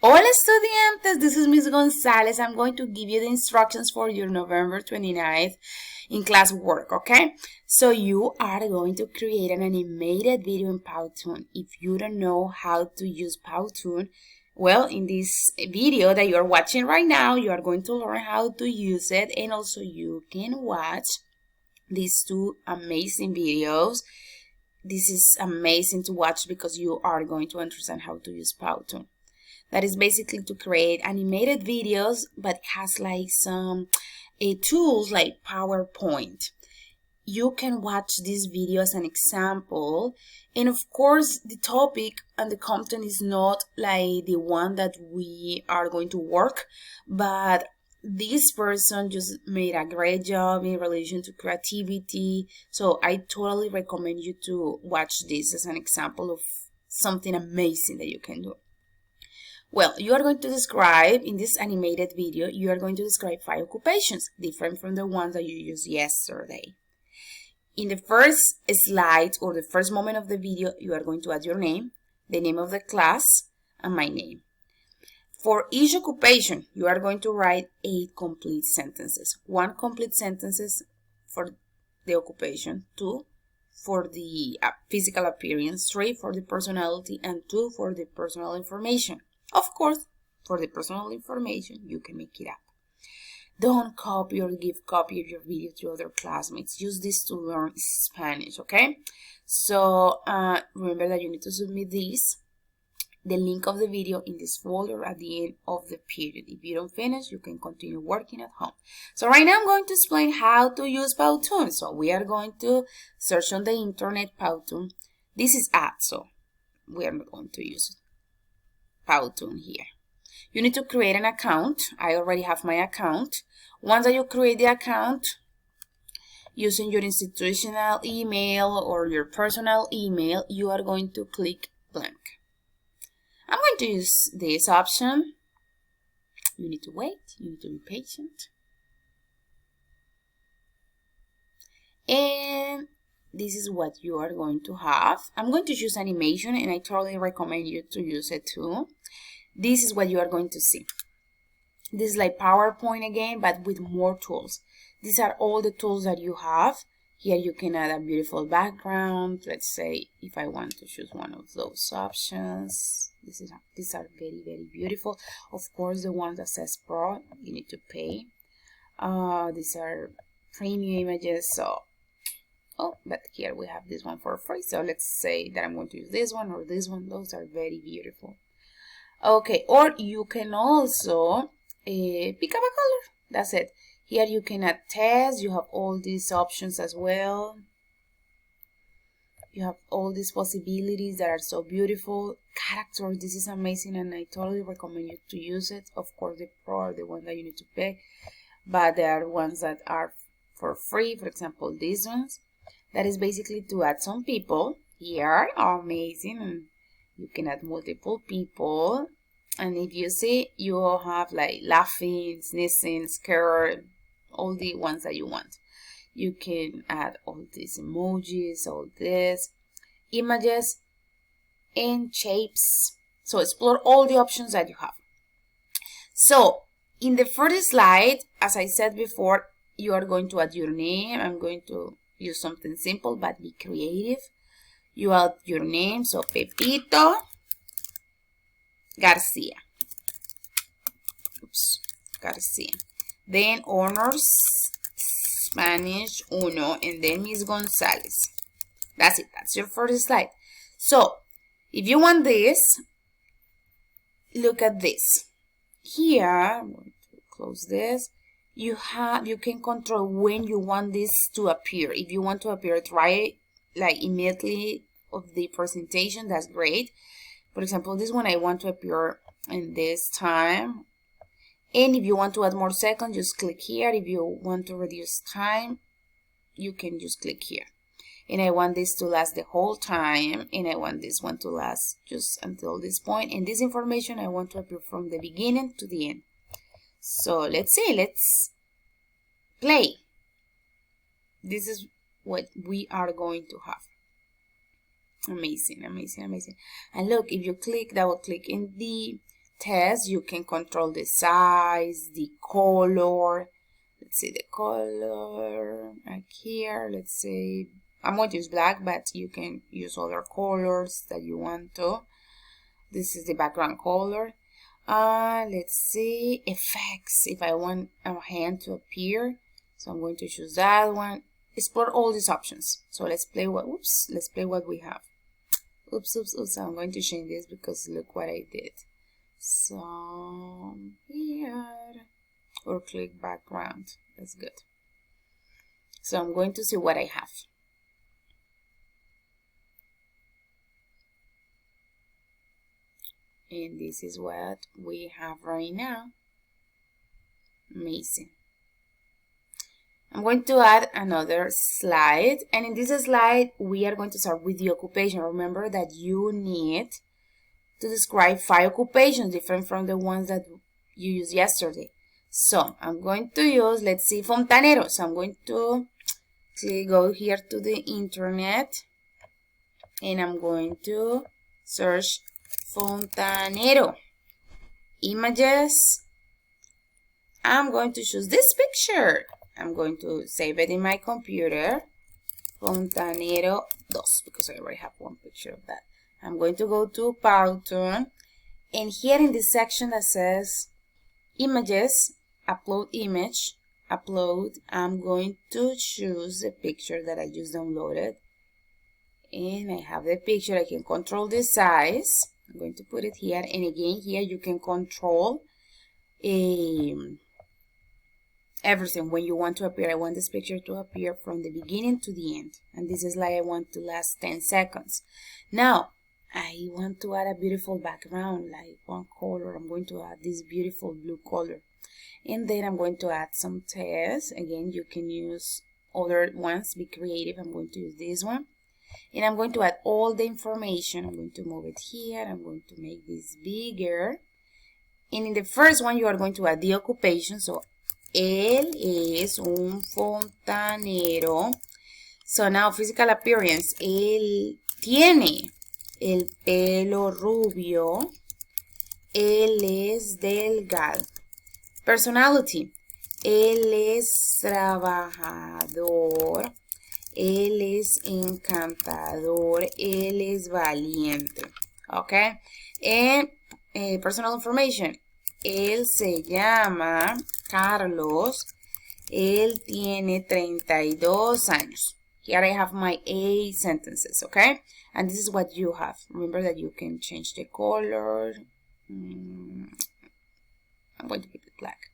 Hola estudiantes, this is Miss Gonzalez. I'm going to give you the instructions for your November 29th in class work, okay? So you are going to create an animated video in Powtoon. If you don't know how to use Powtoon, well, in this video that you're watching right now, you are going to learn how to use it, and also you can watch these two amazing videos. This is amazing to watch because you are going to understand how to use Powtoon. That is basically to create animated videos, but has like some tools like PowerPoint. You can watch this video as an example, and of course the topic and the content is not like the one that we are going to work, but this person just made a great job in relation to creativity, so I totally recommend you to watch this as an example of something amazing that you can do. Well, you are going to describe, in this animated video, you are going to describe 5 occupations, different from the ones that you used yesterday. In the first slide, or the first moment of the video, you are going to add your name, the name of the class, and my name. For each occupation, you are going to write 8 complete sentences. 1 complete sentences for the occupation, 2 for the physical appearance, 3 for the personality, and 2 for the personal information. Of course, for the personal information, you can make it up. Don't copy or give copy of your video to other classmates. Use this to learn Spanish, okay? So remember that you need to submit the link of the video in this folder at the end of the period. If you don't finish, you can continue working at home. So right now I'm going to explain how to use Powtoon. So we are going to search on the internet Powtoon. This is ad, so we are not going to use Powtoon here. You need to create an account. I already have my account. Once that you create the account, using your institutional email or your personal email, you are going to click blank. I'm going to use this option. You need to wait. You need to be patient. And this is what you are going to have. I'm going to choose animation, and I totally recommend you to use it too. This is what you are going to see. This is like PowerPoint again, but with more tools. These are all the tools that you have. Here you can add a beautiful background. Let's say if I want to choose one of those options. These are very, very beautiful. Of course, the one that says Pro, you need to pay. These are premium images, so but here we have this one for free. So let's say that I'm going to use this one or this one. Those are very beautiful. Okay, or you can also pick up a color. That's it. Here you can add text. You have all these options as well. You have all these possibilities that are so beautiful. Characters, this is amazing, and I totally recommend you to use it. Of course, the Pro are the one that you need to pay, but there are ones that are for free. For example, these ones. That is basically to add some people. Here are amazing, and you can add multiple people. And if you see, you will have like laughing, sneezing, scared, all the ones that you want. You can add all these emojis, all this, images, and shapes. So explore all the options that you have. So in the first slide, as I said before, you are going to add your name. I'm going to use something simple, but be creative. You add your name, so Pepito Garcia. Oops, Garcia. Then honors Spanish 1, and then Miss Gonzalez. That's it. That's your first slide. So if you want this, look at this. Here, I'm going to close this. You can control when you want this to appear. If you want to appear right like immediately of the presentation, that's great. For example, this one I want to appear in this time. And if you want to add more seconds, just click here. If you want to reduce time, you can just click here. And I want this to last the whole time, and I want this one to last just until this point. And this information I want to appear from the beginning to the end. So let's see, let's play. This is what we are going to have. Amazing, amazing, amazing. And look, if you click, double click in the test, you can control the size, the color. Let's see the color like here. Let's say I'm going to use black, but you can use other colors that you want to. This is the background color. Let's see effects. If I want a hand to appear, so I'm going to choose that one. Explore all these options. So let's play what we have. Oops. I'm going to change this because look what I did. So here, or click background. That's good. So I'm going to see what I have. And this is what we have right now. Amazing. I'm going to add another slide, and in this slide we are going to start with the occupation. Remember that you need to describe 5 occupations different from the ones that you used yesterday. So I'm going to use, let's see, fontanero. So I'm going to go here to the internet and I'm going to search fontanero images. I'm going to choose this picture. I'm going to save it in my computer, Fontanero 2, because I already have one picture of that. I'm going to go to Powtoon, and here in this section that says images, upload image, upload, I'm going to choose the picture that I just downloaded. And I have the picture. I can control the size. I'm going to put it here, and again here you can control everything when you want to appear. I want this picture to appear from the beginning to the end, and this is like I want to last 10 seconds. Now I want to add a beautiful background, like one color. I'm going to add this beautiful blue color, and then I'm going to add some text. Again, you can use other ones, be creative. I'm going to use this one, and I'm going to add all the information. I'm going to move it here. I'm going to make this bigger, and in the first one you are going to add the occupation. So él es un fontanero. So now physical appearance. Él tiene el pelo rubio. Él es delgado. Personality. Él es trabajador. Él es encantador. Él es valiente. Okay. And personal information. Él se llama Carlos. Él tiene 32 años. Here I have my 8 sentences, okay? And this is what you have. Remember that you can change the color. I'm going to keep it black.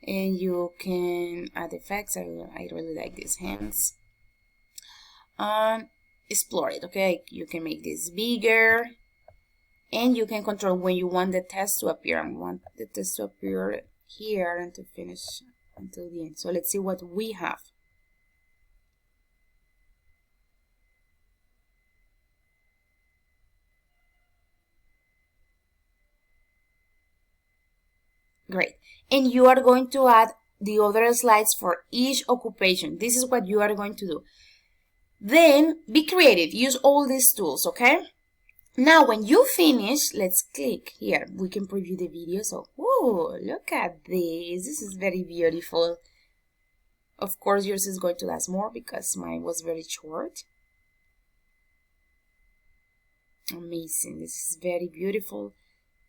And you can add effects. I really like these hands. And explore it, okay? You can make this bigger. And you can control when you want the text to appear. I want the text to appear here and to finish until the end. So let's see what we have. Great. And you are going to add the other slides for each occupation. This is what you are going to do. Then be creative. Use all these tools, okay? Now, when you finish, let's click here. We can preview the video. So, whoa, look at this. This is very beautiful. Of course, yours is going to last more because mine was very short. Amazing. This is very beautiful.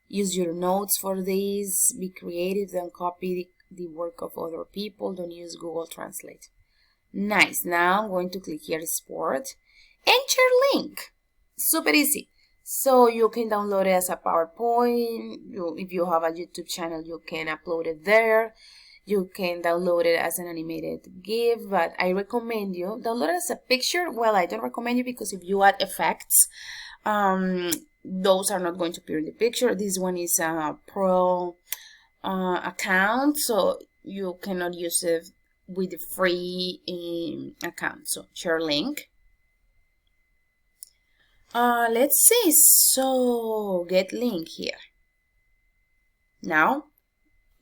Use your notes for this. Be creative. Don't copy the work of other people. Don't use Google Translate. Nice. Now, I'm going to click here, Export. Enter link. Super easy. So you can download it as a PowerPoint. If you have a YouTube channel, you can upload it there. You can download it as an animated GIF, but I recommend you download it as a picture. Well, I don't recommend you because if you add effects, those are not going to appear in the picture. This one is a pro account, so you cannot use it with the free account. So share link. Let's see. So get link here. Now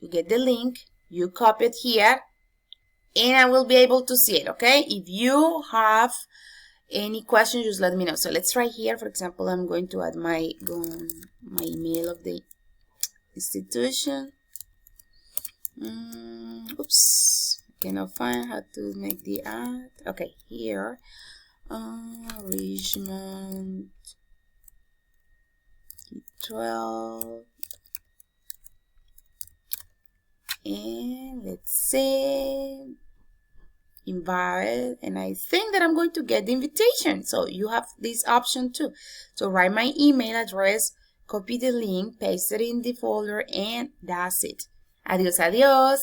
you get the link, you copy it here, and I will be able to see it. Okay. If you have any questions, just let me know. So let's try here. For example, I'm going to add my email of the institution. Oops, cannot find how to make the ad. Okay, here, Richmond 12, and let's say invite, and I think that I'm going to get the invitation. So you have this option too. So write my email address, copy the link, paste it in the folder, and that's it. Adiós, adiós.